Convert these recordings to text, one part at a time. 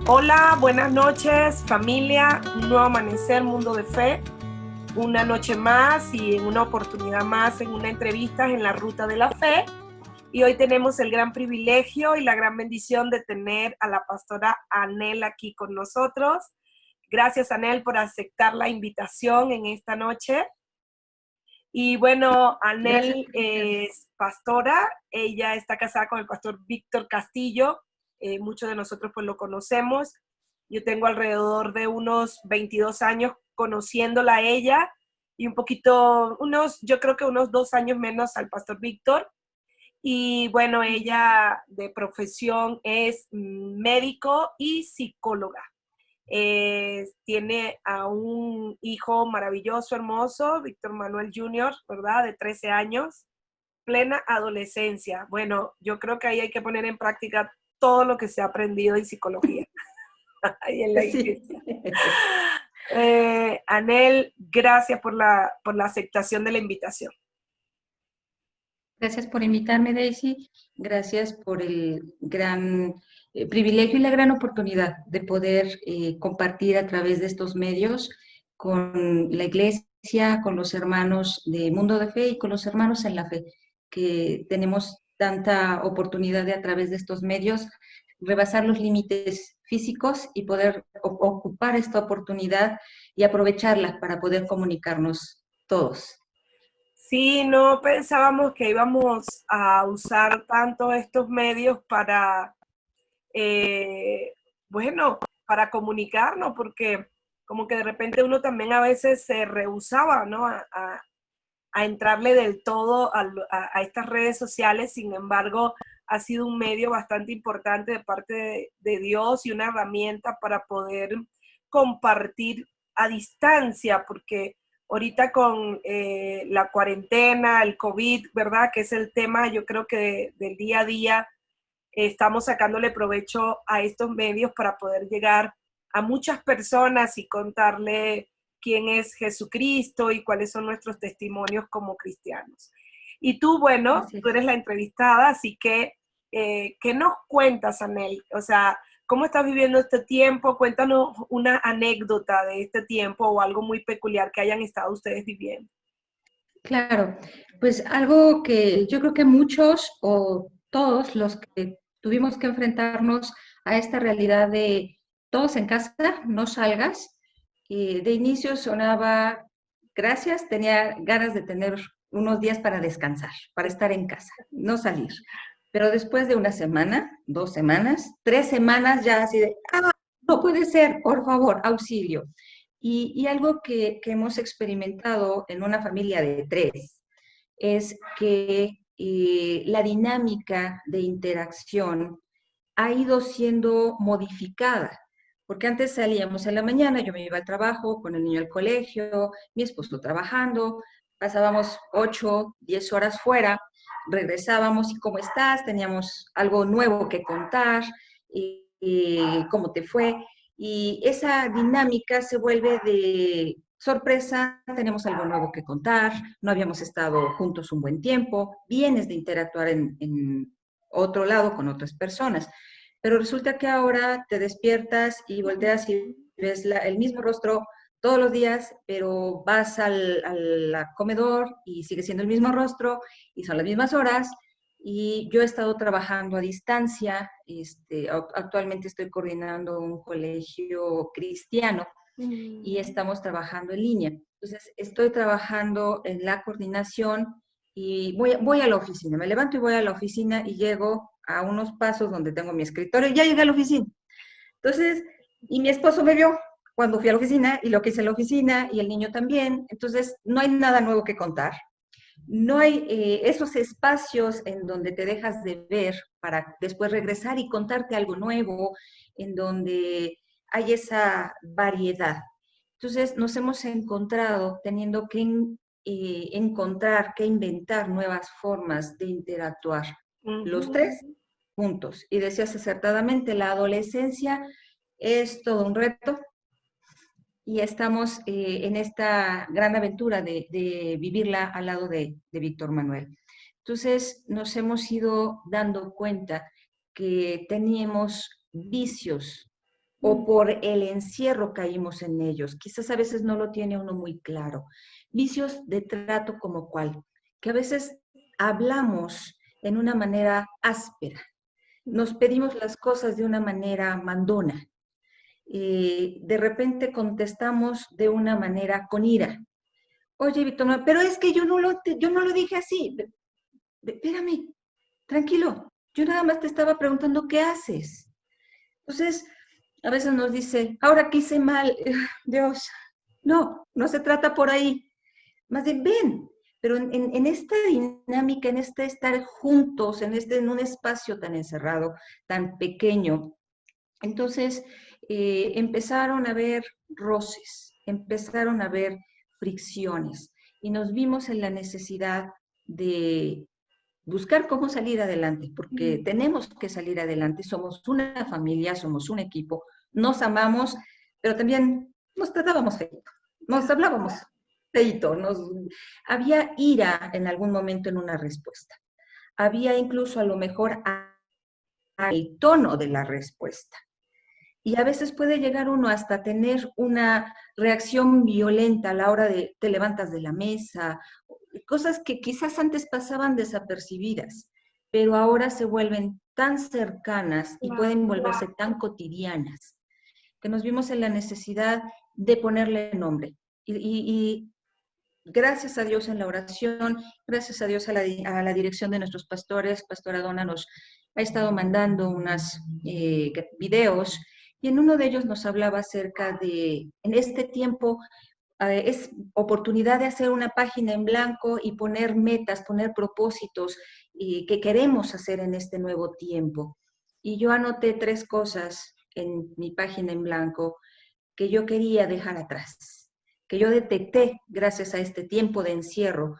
Hola, buenas noches, familia, un nuevo amanecer, mundo de fe, una noche más y en una oportunidad más en una entrevista en la Ruta de la Fe. Y hoy tenemos el gran privilegio y la gran bendición de tener a la pastora Anel aquí con nosotros. Gracias, Anel, por aceptar la invitación en esta noche. Y bueno, Gracias Anel por invitarme. es pastora, ella está casada con el pastor Víctor Castillo, muchos de nosotros pues lo conocemos. Yo tengo alrededor de unos 22 años conociéndola a ella y un poquito, yo creo que unos 2 años menos al pastor Víctor. Y bueno, ella de profesión es médico y psicóloga. Tiene a un hijo maravilloso, hermoso, Víctor Manuel Jr., ¿verdad? De 13 años, plena adolescencia. Bueno, yo creo que ahí hay que poner en práctica todo lo que se ha aprendido en psicología, ahí en la Sí. iglesia. Anel, gracias por la aceptación de la invitación. Gracias por invitarme, Daisy. Gracias por el gran privilegio y la gran oportunidad de poder compartir a través de estos medios con la iglesia, con los hermanos de Mundo de Fe y con los hermanos en la fe, que tenemos tanta oportunidad de a través de estos medios rebasar los límites físicos y poder ocupar esta oportunidad y aprovecharla para poder comunicarnos todos. Sí, no pensábamos que íbamos a usar tanto estos medios para eh, bueno, para comunicarnos, porque como que de repente uno también a veces se rehusaba, ¿no? A entrarle del todo a estas redes sociales. Sin embargo, ha sido un medio bastante importante de parte de Dios y una herramienta para poder compartir a distancia, porque ahorita con la cuarentena, el COVID, ¿verdad? Que es el tema, yo creo que del día a día, estamos sacándole provecho a estos medios para poder llegar a muchas personas y contarle quién es Jesucristo y cuáles son nuestros testimonios como cristianos. Y tú, bueno, Así tú es. eres la entrevistada, así que, ¿qué nos cuentas, Anel? O sea, ¿cómo estás viviendo este tiempo? Cuéntanos una anécdota de este tiempo o algo muy peculiar que hayan estado ustedes viviendo. Claro, pues algo que yo creo que muchos o todos los que tuvimos que enfrentarnos a esta realidad de todos en casa, no salgas, de inicio sonaba, gracias, tenía ganas de tener unos días para descansar, para estar en casa, no salir. Pero después de una semana, 2 semanas, 3 semanas ya así de, no puede ser, por favor, auxilio. Y algo que hemos experimentado en una familia de 3 es que la dinámica de interacción ha ido siendo modificada. Porque antes salíamos en la mañana, yo me iba al trabajo, con el niño al colegio, mi esposo trabajando, pasábamos 8, 10 horas fuera, regresábamos y ¿cómo estás? Teníamos algo nuevo que contar, y cómo te fue. Y esa dinámica se vuelve de sorpresa, tenemos algo nuevo que contar, no habíamos estado juntos un buen tiempo, vienes de interactuar en otro lado con otras personas, pero resulta que ahora te despiertas y volteas y ves el mismo rostro todos los días, pero vas al comedor y sigue siendo el mismo rostro y son las mismas horas. Y yo he estado trabajando a distancia, actualmente estoy coordinando un colegio cristiano y estamos trabajando en línea. Entonces, estoy trabajando en la coordinación y voy a la oficina. Me levanto y voy a la oficina y llego a unos pasos donde tengo mi escritorio y ya llegué a la oficina. Entonces, y mi esposo me vio cuando fui a la oficina y lo que hice en la oficina y el niño también. Entonces, no hay nada nuevo que contar. No hay esos espacios en donde te dejas de ver para después regresar y contarte algo nuevo, en donde hay esa variedad. Entonces nos hemos encontrado teniendo que encontrar, que inventar nuevas formas de interactuar, los Ujú. tres juntos. Y decías acertadamente, la adolescencia es todo un reto, y estamos en esta gran aventura de vivirla al lado de Víctor Manuel. Entonces nos hemos ido dando cuenta que teníamos vicios o por el encierro caímos en ellos. Quizás a veces no lo tiene uno muy claro. Vicios de trato como cuál, que a veces hablamos en una manera áspera, nos pedimos las cosas de una manera mandona, de repente contestamos de una manera con ira. Oye, Víctor, pero es que yo no lo dije así. Espérame, tranquilo, yo nada más te estaba preguntando qué haces. Entonces, a veces nos dice, ahora que hice mal, Dios, no, no se trata por ahí. Más de ven, pero en esta dinámica, en este estar juntos, en un espacio tan encerrado, tan pequeño, entonces empezaron a haber roces, empezaron a haber fricciones y nos vimos en la necesidad de buscar cómo salir adelante, porque tenemos que salir adelante, somos una familia, somos un equipo, nos amamos, pero también nos tratábamos feito, nos hablábamos feito, había ira en algún momento en una respuesta, había incluso a lo mejor el tono de la respuesta. Y a veces puede llegar uno hasta tener una reacción violenta a la hora de te levantas de la mesa, cosas que quizás antes pasaban desapercibidas, pero ahora se vuelven tan cercanas y pueden volverse tan cotidianas, que nos vimos en la necesidad de ponerle nombre. Y gracias a Dios en la oración, gracias a Dios a la dirección de nuestros pastores, Pastora Donna nos ha estado mandando unos videos, y en uno de ellos nos hablaba acerca de, en este tiempo, es oportunidad de hacer una página en blanco y poner metas, poner propósitos que queremos hacer en este nuevo tiempo. Y yo anoté 3 cosas en mi página en blanco que yo quería dejar atrás, que yo detecté gracias a este tiempo de encierro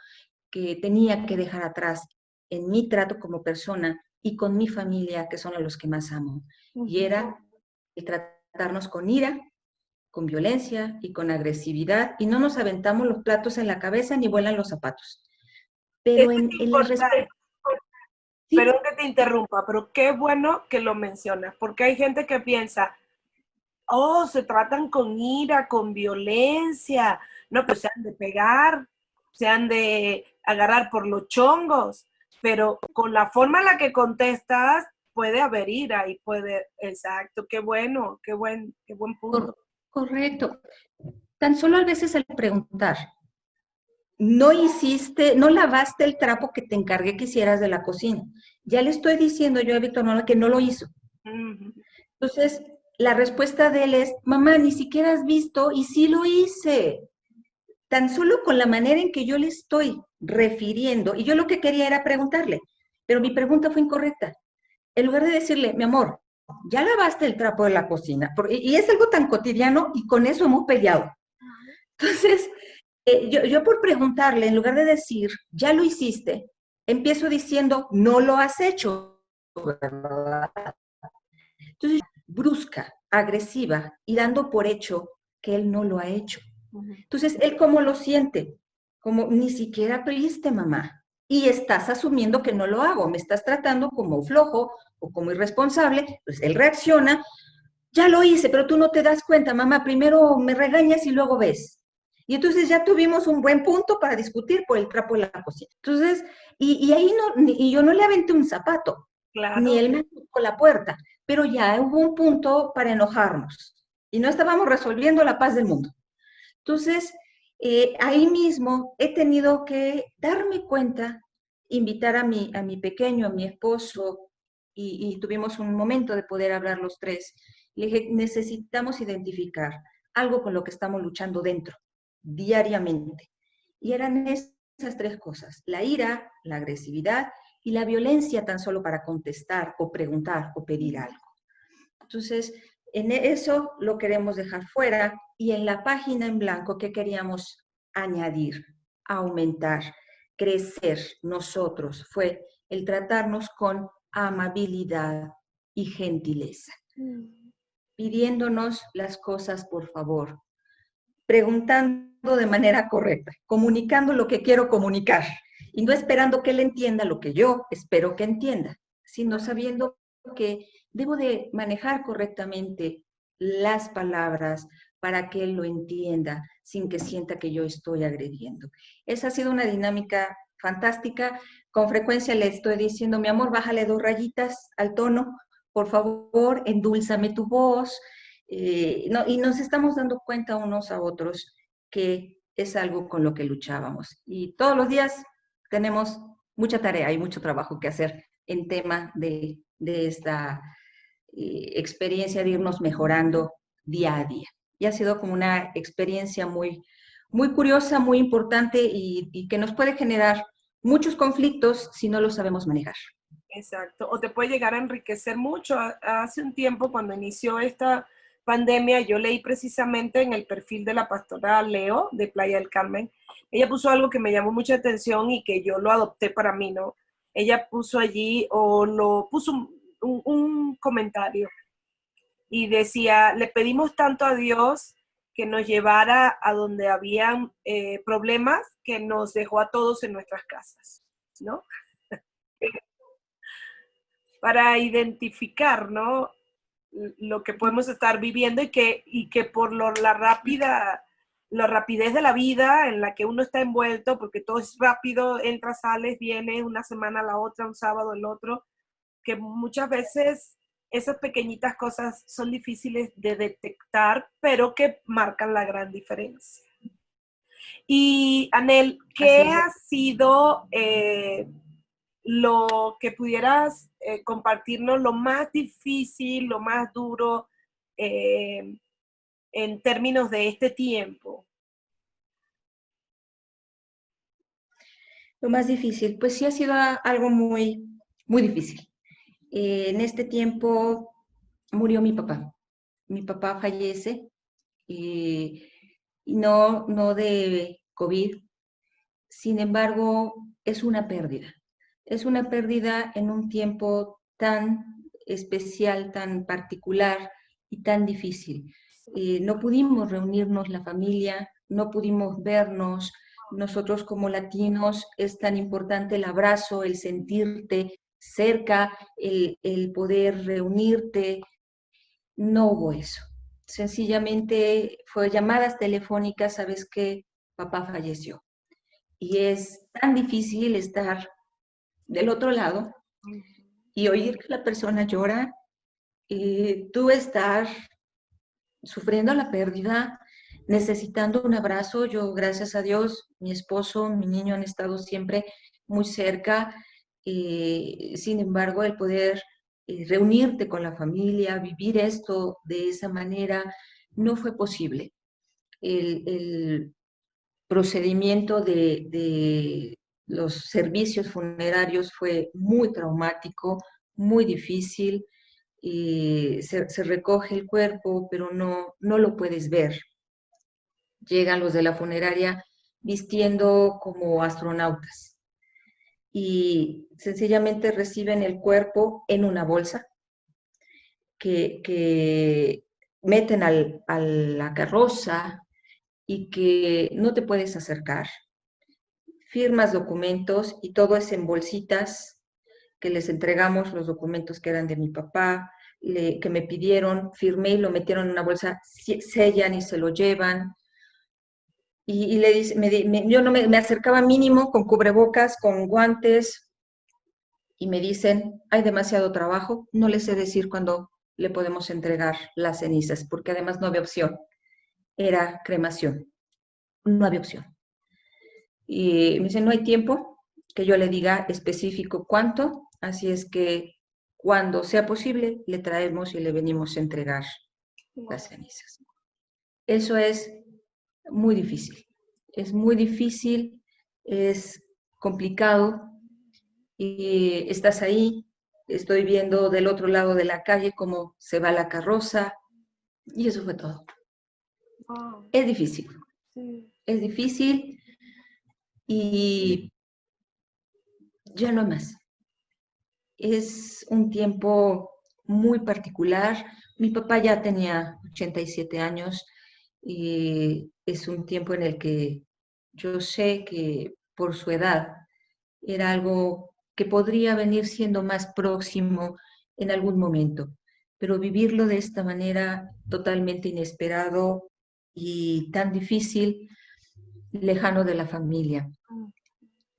que tenía que dejar atrás en mi trato como persona y con mi familia, que son a los que más amo. Y era el tratarnos con ira, con violencia y con agresividad, y no nos aventamos los platos en la cabeza ni vuelan los zapatos. Pero Eso es en el respeto. importante. Perdón que te interrumpa, pero qué bueno que lo mencionas, porque hay gente que piensa, oh, se tratan con ira, con violencia, no, pues se han de pegar, se han de agarrar por los chongos, pero con la forma en la que contestas puede haber ira y puede, exacto, qué bueno, qué buen punto. Correcto. Tan solo a veces el preguntar, no hiciste, no lavaste el trapo que te encargué que hicieras de la cocina. Ya le estoy diciendo yo a Víctor Manuel que no lo hizo. Entonces, la respuesta de él es, mamá, ni siquiera has visto y sí lo hice. Tan solo con la manera en que yo le estoy refiriendo, y yo lo que quería era preguntarle, pero mi pregunta fue incorrecta. En lugar de decirle, mi amor, ya lavaste el trapo de la cocina, y es algo tan cotidiano y con eso hemos peleado. Entonces, yo por preguntarle, en lugar de decir, ya lo hiciste, empiezo diciendo, no lo has hecho, ¿verdad? Entonces, brusca, agresiva y dando por hecho que él no lo ha hecho. Entonces, ¿él cómo lo siente? Como, ni siquiera pediste, mamá. Y estás asumiendo que no lo hago, me estás tratando como flojo o como irresponsable. Pues él reacciona, ya lo hice, pero tú no te das cuenta, mamá, primero me regañas y luego ves. Y entonces ya tuvimos un buen punto para discutir por el trapo de la cocina. Entonces, y ahí no, y yo no le aventé un zapato, Claro. ni él me tocó la puerta, pero ya hubo un punto para enojarnos. Y no estábamos resolviendo la paz del mundo. Entonces, ahí mismo he tenido que darme cuenta, invitar a mi pequeño, a mi esposo, y tuvimos un momento de poder hablar los 3. Le dije, necesitamos identificar algo con lo que estamos luchando dentro, diariamente. Y eran esas 3 cosas, la ira, la agresividad y la violencia tan solo para contestar o preguntar o pedir algo. Entonces, en eso lo queremos dejar fuera, y en la página en blanco, ¿qué queríamos añadir, aumentar, crecer nosotros? Fue el tratarnos con amabilidad y gentileza, pidiéndonos las cosas por favor, preguntando de manera correcta, comunicando lo que quiero comunicar y no esperando que él entienda lo que yo espero que entienda, sino sabiendo que debo de manejar correctamente las palabras para que él lo entienda sin que sienta que yo estoy agrediendo. Esa ha sido una dinámica fantástica. Con frecuencia le estoy diciendo, mi amor, bájale 2 rayitas al tono, por favor, endúlzame tu voz. No, y nos estamos dando cuenta unos a otros que es algo con lo que luchábamos. Y todos los días tenemos mucha tarea y mucho trabajo que hacer en tema de esta experiencia de irnos mejorando día a día. Y ha sido como una experiencia muy, muy curiosa, muy importante y que nos puede generar muchos conflictos si no lo sabemos manejar. Exacto, o te puede llegar a enriquecer mucho. Hace un tiempo, cuando inició esta pandemia, yo leí precisamente en el perfil de la pastora Leo de Playa del Carmen. Ella puso algo que me llamó mucha atención y que yo lo adopté para mí, ¿no? Ella puso allí, o lo puso un comentario y decía, le pedimos tanto a Dios que nos llevara a donde habían problemas, que nos dejó a todos en nuestras casas, ¿no? Para identificar, ¿no? Lo que podemos estar viviendo y que por la rapidez de la vida en la que uno está envuelto, porque todo es rápido, entras, sales, vienes, una semana a la otra, un sábado el otro, que muchas veces esas pequeñitas cosas son difíciles de detectar, pero que marcan la gran diferencia. Y Anel, ¿qué Así es. ha sido lo que pudieras compartirnos, lo más difícil, lo más duro eh, en términos de este tiempo? Lo más difícil, pues sí ha sido algo muy, muy difícil. En este tiempo murió mi papá. Mi papá fallece y no de COVID. Sin embargo, es una pérdida. Es una pérdida en un tiempo tan especial, tan particular y tan difícil. No pudimos reunirnos la familia, no pudimos vernos. Nosotros como latinos es tan importante el abrazo, el sentirte cerca, el poder reunirte. No hubo eso. Sencillamente fue llamadas telefónicas, sabes que papá falleció. Y es tan difícil estar del otro lado y oír que la persona llora y tú estar sufriendo la pérdida, necesitando un abrazo. Yo, gracias a Dios, mi esposo, mi niño han estado siempre muy cerca. Sin embargo, el poder reunirte con la familia, vivir esto de esa manera, no fue posible. El procedimiento de los servicios funerarios fue muy traumático, muy difícil. Se recoge el cuerpo, pero no lo puedes ver. Llegan los de la funeraria vistiendo como astronautas y sencillamente reciben el cuerpo en una bolsa que meten a la carroza y que no te puedes acercar. Firmas documentos y todo es en bolsitas que les entregamos los documentos que eran de mi papá, que me pidieron, firmé y lo metieron en una bolsa, sellan y se lo llevan. Y le dice, yo no me acercaba mínimo con cubrebocas, con guantes, y me dicen, hay demasiado trabajo, no les sé decir cuándo le podemos entregar las cenizas, porque además no había opción, era cremación, no había opción. Y me dicen, no hay tiempo que yo le diga específico cuánto, así es que cuando sea posible le traemos y le venimos a entregar las cenizas. Eso es muy difícil, es complicado y estás ahí, estoy viendo del otro lado de la calle cómo se va la carroza y eso fue todo. Wow, Es difícil, sí. es difícil y ya no hay más. Es un tiempo muy particular. Mi papá ya tenía 87 años y es un tiempo en el que yo sé que por su edad era algo que podría venir siendo más próximo en algún momento, pero vivirlo de esta manera totalmente inesperado y tan difícil, lejano de la familia.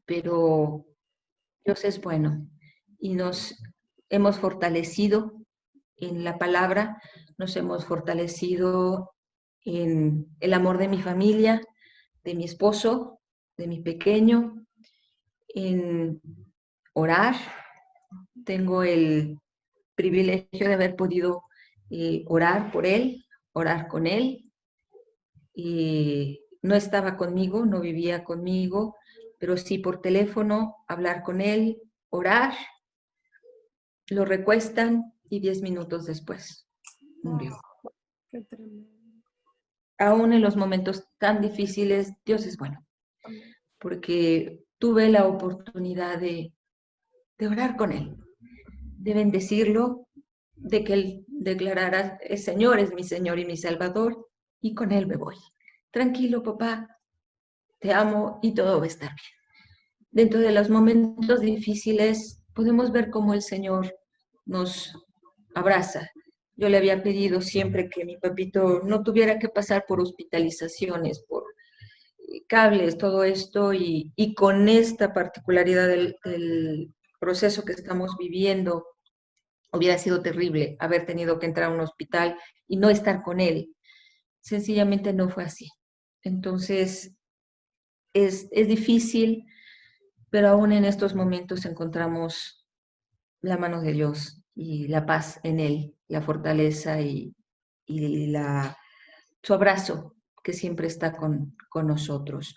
Pero Dios es bueno y nos hemos fortalecido en la palabra, nos hemos fortalecido en el amor de mi familia, de mi esposo, de mi pequeño, en orar. Tengo el privilegio de haber podido orar por él, orar con él. No estaba conmigo, no vivía conmigo, pero sí por teléfono, hablar con él, orar, lo recuestan y 10 minutos después murió. Oh, qué tremendo. Aún en los momentos tan difíciles, Dios es bueno, Amén. porque tuve la oportunidad de orar con él, de bendecirlo, de que él declarara, el Señor es mi Señor y mi Salvador, y con él me voy. Tranquilo, papá, te amo y todo va a estar bien. Dentro de los momentos difíciles, podemos ver cómo el Señor nos abraza. Yo le había pedido siempre que mi papito no tuviera que pasar por hospitalizaciones, por cables, todo esto, y con esta particularidad del proceso que estamos viviendo, hubiera sido terrible haber tenido que entrar a un hospital y no estar con él. Sencillamente no fue así. Entonces, es difícil, pero aún en estos momentos encontramos la mano de Dios y la paz en Él, la fortaleza y su abrazo que siempre está con nosotros.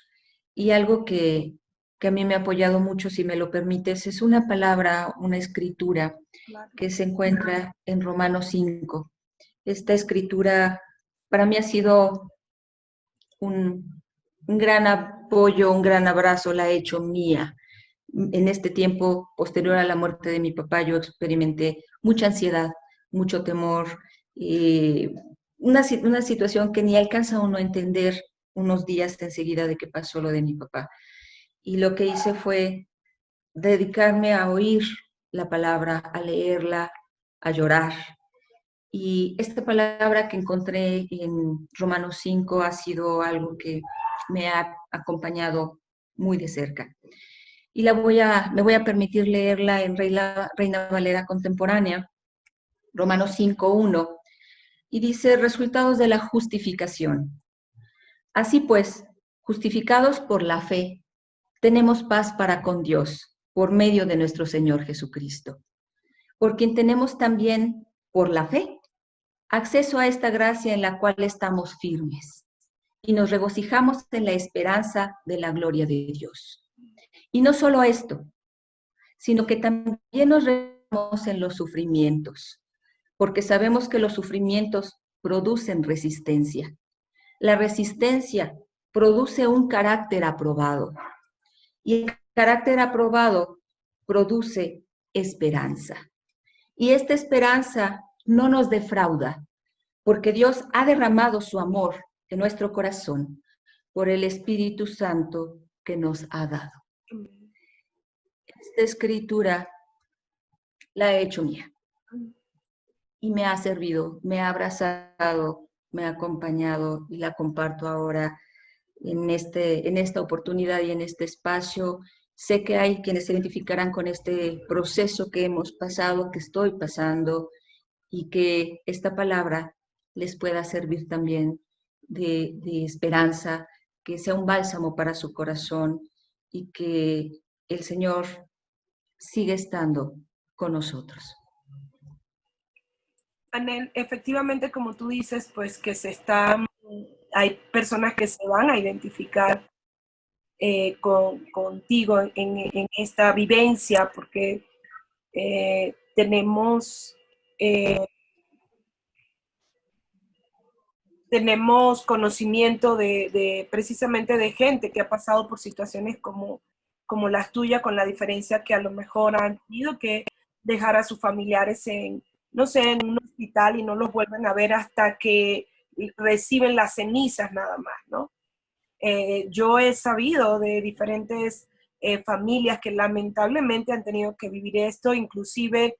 Y algo que a mí me ha apoyado mucho, si me lo permites, es una palabra, una escritura Claro. que se encuentra en Romanos 5. Esta escritura para mí ha sido un gran apoyo, un gran abrazo, la he hecho mía. En este tiempo posterior a la muerte de mi papá, yo experimenté mucha ansiedad, mucho temor, una situación que ni alcanza uno a entender unos días enseguida de que pasó lo de mi papá. Y lo que hice fue dedicarme a oír la palabra, a leerla, a llorar. Y esta palabra que encontré en Romanos 5 ha sido algo que me ha acompañado muy de cerca. Y me voy a permitir leerla en Reina Valera contemporánea, Romanos 5:1, y dice, resultados de la justificación. Así pues, justificados por la fe, tenemos paz para con Dios por medio de nuestro Señor Jesucristo, por quien tenemos también, por la fe, acceso a esta gracia en la cual estamos firmes y nos regocijamos en la esperanza de la gloria de Dios. Y no solo esto, sino que también nos regocijamos en los sufrimientos, porque sabemos que los sufrimientos producen resistencia. La resistencia produce un carácter aprobado y el carácter aprobado produce esperanza. Y esta esperanza no nos defrauda, porque Dios ha derramado su amor en nuestro corazón por el Espíritu Santo que nos ha dado. Esta escritura la he hecho mía y me ha servido, me ha abrazado, me ha acompañado y la comparto ahora en esta oportunidad y en este espacio. Sé que hay quienes se identificarán con este proceso que hemos pasado, que estoy pasando, y que esta palabra les pueda servir también de esperanza, que sea un bálsamo para su corazón y que el Señor siga estando con nosotros. Anel, efectivamente, como tú dices, pues que hay personas que se van a identificar contigo en esta vivencia, porque tenemos conocimiento precisamente de gente que ha pasado por situaciones como las tuyas, con la diferencia que a lo mejor han tenido que dejar a sus familiares no sé, en un hospital y no los vuelven a ver hasta que reciben las cenizas nada más, ¿no? Yo he sabido de diferentes familias que lamentablemente han tenido que vivir esto, inclusive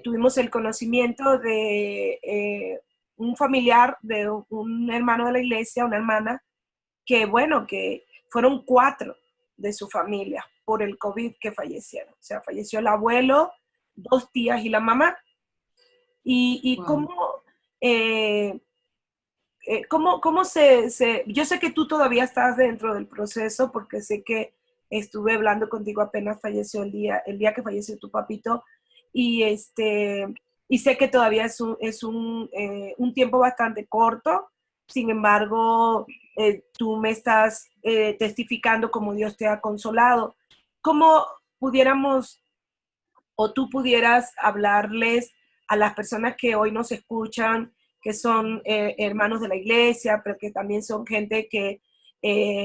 tuvimos el conocimiento de un familiar, de un hermano de la iglesia, una hermana, que bueno, que fueron 4 de su familia por el COVID que fallecieron. O sea, falleció el abuelo, 2 tías y la mamá. Y Wow. eh, cómo yo sé que tú todavía estás dentro del proceso porque sé que estuve hablando contigo apenas falleció el día que falleció tu papito y y sé que todavía un tiempo bastante corto, sin embargo, tú me estás testificando cómo Dios te ha consolado. ¿Cómo pudiéramos o tú pudieras hablarles a las personas que hoy nos escuchan, que son hermanos de la iglesia, pero que también son gente que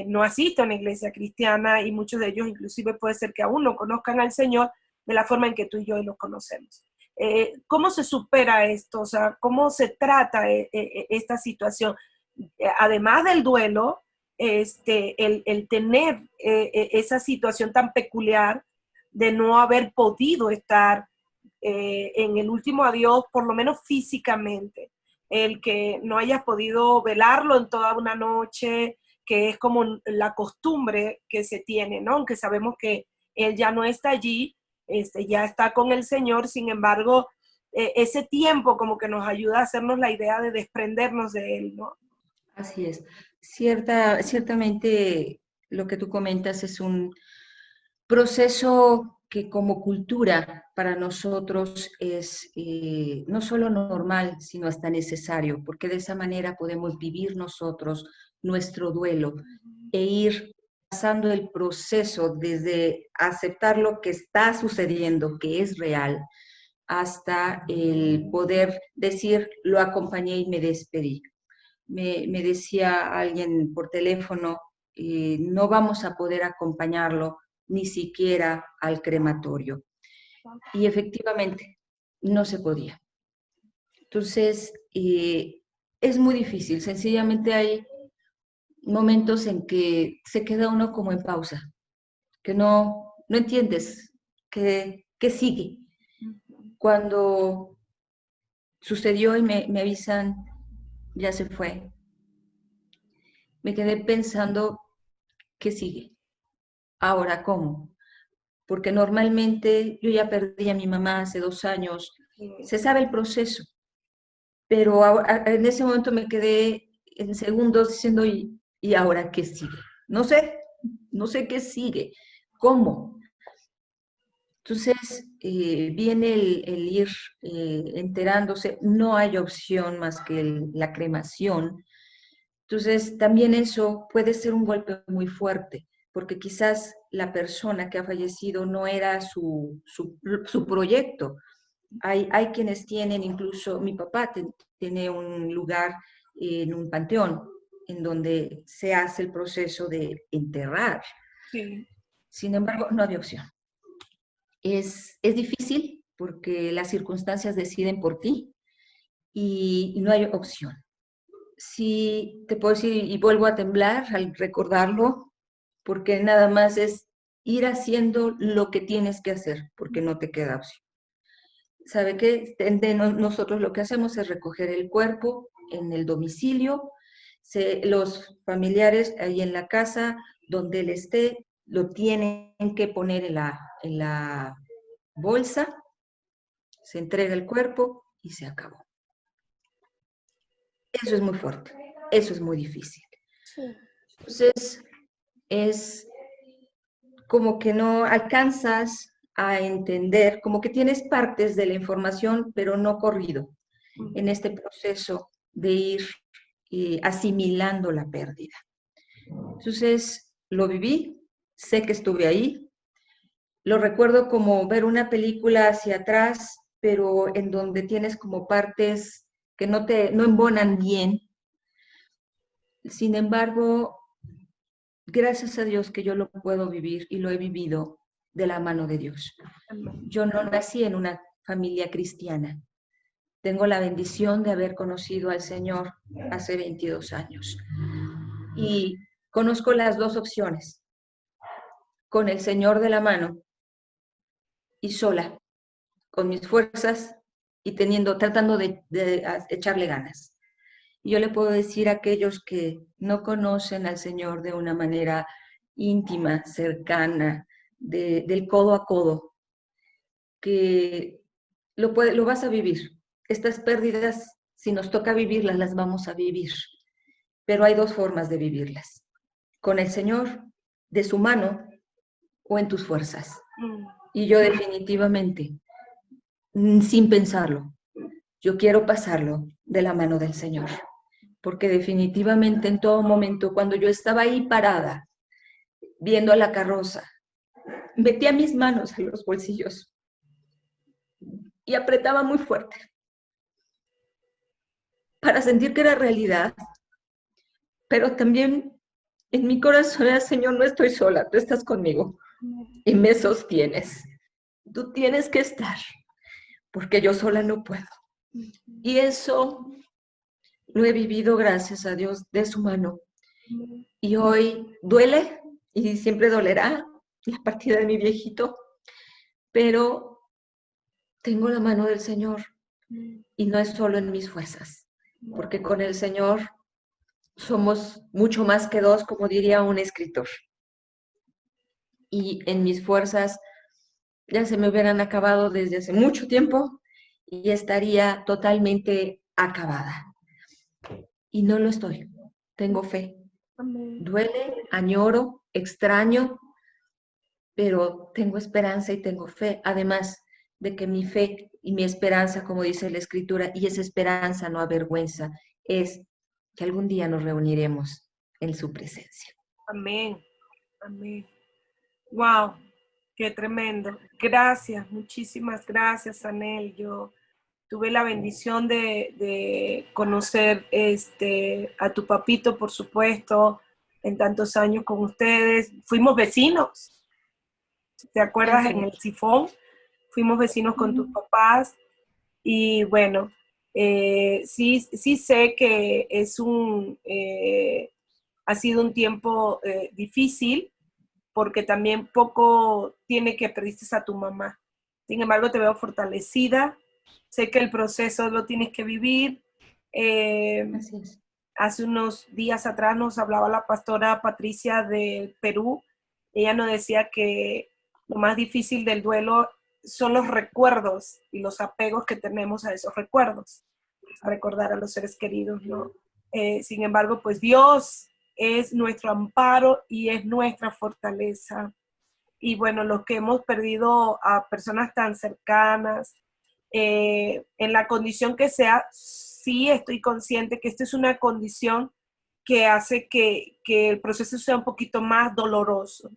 no asiste a una iglesia cristiana y muchos de ellos inclusive puede ser que aún no conozcan al Señor de la forma en que tú y yo los conocemos? ¿Cómo se supera esto? O sea, ¿cómo se trata esta situación? Además del duelo, el tener esa situación tan peculiar de no haber podido estar en el último adiós, por lo menos físicamente, el que no hayas podido velarlo en toda una noche, que es como la costumbre que se tiene, ¿no? Aunque sabemos que él ya no está allí, ya está con el Señor, sin embargo, ese tiempo como que nos ayuda a hacernos la idea de desprendernos de él, ¿no? Así es. Ciertamente lo que tú comentas es un proceso que como cultura para nosotros es no solo normal, sino hasta necesario, porque de esa manera podemos vivir nosotros nuestro duelo e ir pasando el proceso desde aceptar lo que está sucediendo, que es real, hasta el poder decir, lo acompañé y me despedí. Me decía alguien por teléfono, no vamos a poder acompañarlo ni siquiera al crematorio. Y efectivamente, no se podía. Entonces, es muy difícil. Sencillamente hay momentos en que se queda uno como en pausa, que no entiendes qué sigue. Cuando sucedió y me avisan, ya se fue, me quedé pensando, ¿qué sigue? Ahora, ¿cómo? Porque normalmente yo ya perdí a mi mamá hace 2 años, se sabe el proceso, pero en ese momento me quedé en segundos diciendo, ¿y ahora qué sigue? No sé, no sé qué sigue, ¿cómo? Entonces viene el ir enterándose, no hay opción más que la cremación. Entonces también eso puede ser un golpe muy fuerte, porque quizás la persona que ha fallecido no era su proyecto. Hay quienes tienen, incluso mi papá tiene un lugar en un panteón en donde se hace el proceso de enterrar. Sí. Sin embargo, no había opción. Es difícil porque las circunstancias deciden por ti y no hay opción. Sí, te puedo decir, y vuelvo a temblar al recordarlo, porque nada más es ir haciendo lo que tienes que hacer, porque no te queda opción. ¿Sabe qué? Nosotros lo que hacemos es recoger el cuerpo en el domicilio, los familiares ahí en la casa, donde él esté, lo tienen que poner en la bolsa, se entrega el cuerpo y se acabó. Eso es muy fuerte, eso es muy difícil. Sí. Entonces, es como que no alcanzas a entender, como que tienes partes de la información, pero no corrido en este proceso de ir asimilando la pérdida. Entonces, lo viví, sé que estuve ahí, lo recuerdo como ver una película hacia atrás, pero en donde tienes como partes que no embonan bien. Sin embargo, gracias a Dios que yo lo puedo vivir y lo he vivido de la mano de Dios. Yo no nací en una familia cristiana. Tengo la bendición de haber conocido al Señor hace 22 años. Y conozco las dos opciones, con el Señor de la mano y sola, con mis fuerzas y tratando de echarle ganas. Y yo le puedo decir a aquellos que no conocen al Señor de una manera íntima, cercana, del codo a codo, que lo vas a vivir. Estas pérdidas, si nos toca vivirlas, las vamos a vivir. Pero hay dos formas de vivirlas. Con el Señor, de su mano, o en tus fuerzas. Y yo definitivamente, sin pensarlo, yo quiero pasarlo de la mano del Señor. Porque definitivamente en todo momento, cuando yo estaba ahí parada, viendo a la carroza, metía mis manos en los bolsillos y apretaba muy fuerte para sentir que era realidad, pero también en mi corazón era, Señor, no estoy sola, tú estás conmigo y me sostienes. Tú tienes que estar, porque yo sola no puedo. Y eso lo he vivido, gracias a Dios, de su mano. Y hoy duele y siempre dolerá la partida de mi viejito, pero tengo la mano del Señor y no es solo en mis fuerzas, porque con el Señor somos mucho más que dos, como diría un escritor. Y en mis fuerzas ya se me hubieran acabado desde hace mucho tiempo y estaría totalmente acabada. Y no lo estoy. Tengo fe. Duele, añoro, extraño, pero tengo esperanza y tengo fe. Además de que mi fe y mi esperanza, como dice la Escritura, y esa esperanza no avergüenza, es que algún día nos reuniremos en su presencia. Amén. Amén. Wow, qué tremendo. Gracias, muchísimas gracias, Anel. Yo tuve la bendición de conocer a tu papito, por supuesto, en tantos años con ustedes. Fuimos vecinos, ¿te acuerdas? En el Sifón, fuimos vecinos con tus papás y bueno, sí sé que ha sido un tiempo difícil porque también poco tiene que perdiste a tu mamá. Sin embargo, te veo fortalecida. Sé que el proceso lo tienes que vivir. Así es. Hace unos días atrás nos hablaba la pastora Patricia de Perú. Ella nos decía que lo más difícil del duelo son los recuerdos y los apegos que tenemos a esos recuerdos, a recordar a los seres queridos, ¿no? Sin embargo, pues Dios es nuestro amparo y es nuestra fortaleza. Y bueno, los que hemos perdido a personas tan cercanas, en la condición que sea, sí estoy consciente que esta es una condición que hace que el proceso sea un poquito más doloroso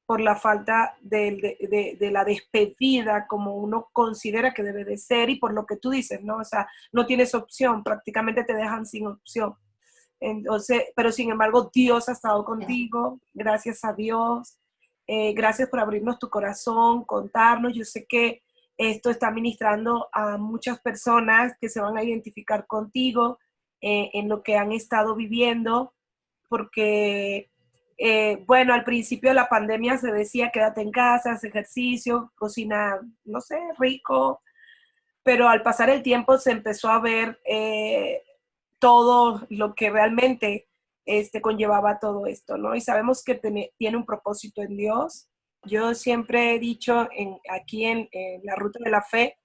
por la falta de la despedida como uno considera que debe de ser y por lo que tú dices, ¿no? O sea, no tienes opción, prácticamente te dejan sin opción. Entonces, pero sin embargo, Dios ha estado contigo, gracias a Dios. Gracias por abrirnos tu corazón, contarnos. Yo sé que esto está ministrando a muchas personas que se van a identificar contigo en lo que han estado viviendo, porque, bueno, al principio de la pandemia se decía quédate en casa, haz ejercicio, cocina, no sé, rico, pero al pasar el tiempo se empezó a ver todo lo que realmente conllevaba todo esto, ¿no? Y sabemos que tiene un propósito en Dios. Yo siempre he dicho aquí en la Ruta de la Fe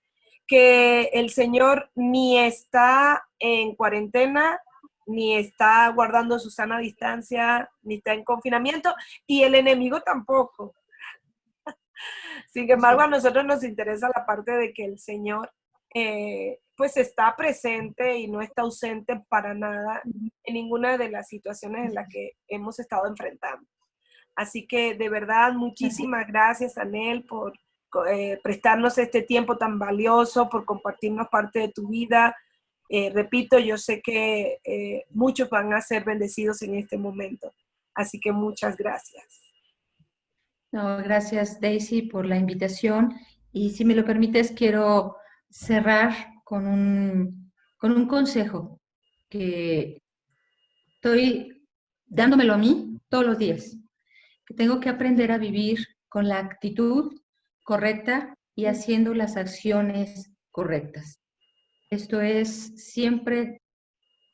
que el Señor ni está en cuarentena, ni está guardando su sana distancia, ni está en confinamiento, y el enemigo tampoco. Sin embargo, a nosotros nos interesa la parte de que el Señor pues está presente y no está ausente para nada en ninguna de las situaciones en las que hemos estado enfrentando. Así que de verdad, muchísimas gracias, Anel, por prestarnos este tiempo tan valioso, por compartirnos parte de tu vida. Repito, yo sé que muchos van a ser bendecidos en este momento. Así que muchas gracias. No, gracias, Daisy, por la invitación. Y si me lo permites, quiero cerrar con un consejo que estoy dándomelo a mí todos los días, que tengo que aprender a vivir con la actitud correcta y haciendo las acciones correctas. Esto es siempre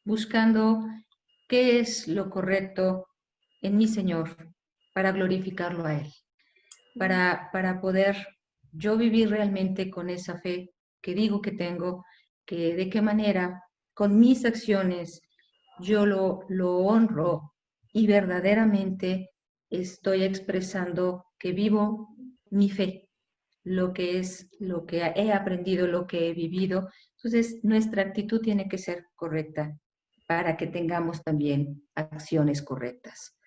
buscando qué es lo correcto en mi Señor para glorificarlo a Él, para poder yo vivir realmente con esa fe que digo que tengo, que de qué manera con mis acciones yo lo honro y verdaderamente estoy expresando que vivo mi fe, lo que es, lo que he aprendido, lo que he vivido. Entonces, nuestra actitud tiene que ser correcta para que tengamos también acciones correctas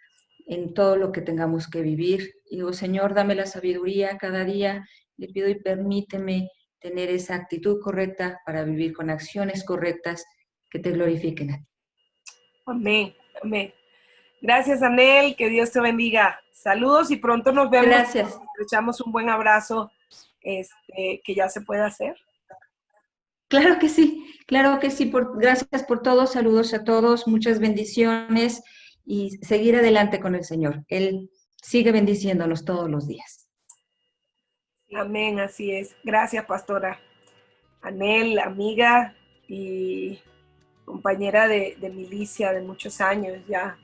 en todo lo que tengamos que vivir. Digo, Señor, dame la sabiduría cada día, le pido y permíteme tener esa actitud correcta para vivir con acciones correctas que te glorifiquen a ti. Amén, amén. Gracias, Anel, que Dios te bendiga. Saludos y pronto nos vemos. Gracias. Le echamos un buen abrazo, que ya se puede hacer. Claro que sí, gracias por todo, saludos a todos, muchas bendiciones y seguir adelante con el Señor. Él sigue bendiciéndonos todos los días. Amén, así es. Gracias, pastora. Anel, amiga y compañera de milicia de muchos años, ya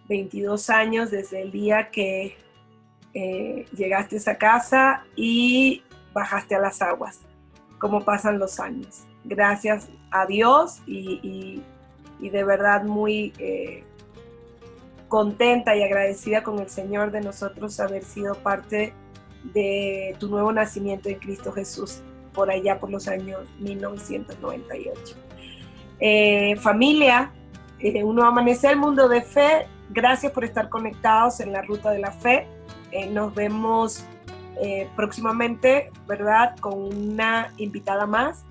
22 años desde el día que llegaste a esa casa y bajaste a las aguas. Cómo pasan los años. Gracias a Dios y de verdad muy contenta y agradecida con el Señor de nosotros haber sido parte de tu nuevo nacimiento en Cristo Jesús por allá por los años 1998. Familia, un nuevo amanecer, mundo de fe. Gracias por estar conectados en la ruta de la fe. Nos vemos próximamente, ¿verdad? Con una invitada más.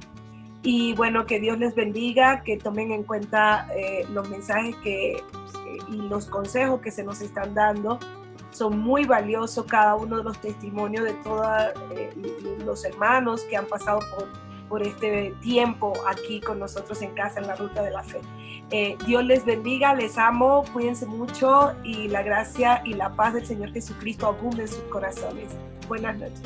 Y bueno, que Dios les bendiga, que tomen en cuenta los mensajes y los consejos que se nos están dando. Son muy valiosos cada uno de los testimonios de todos los hermanos que han pasado por este tiempo aquí con nosotros en casa en la ruta de la fe. Dios les bendiga, les amo, cuídense mucho y la gracia y la paz del Señor Jesucristo abunde en sus corazones. Buenas noches.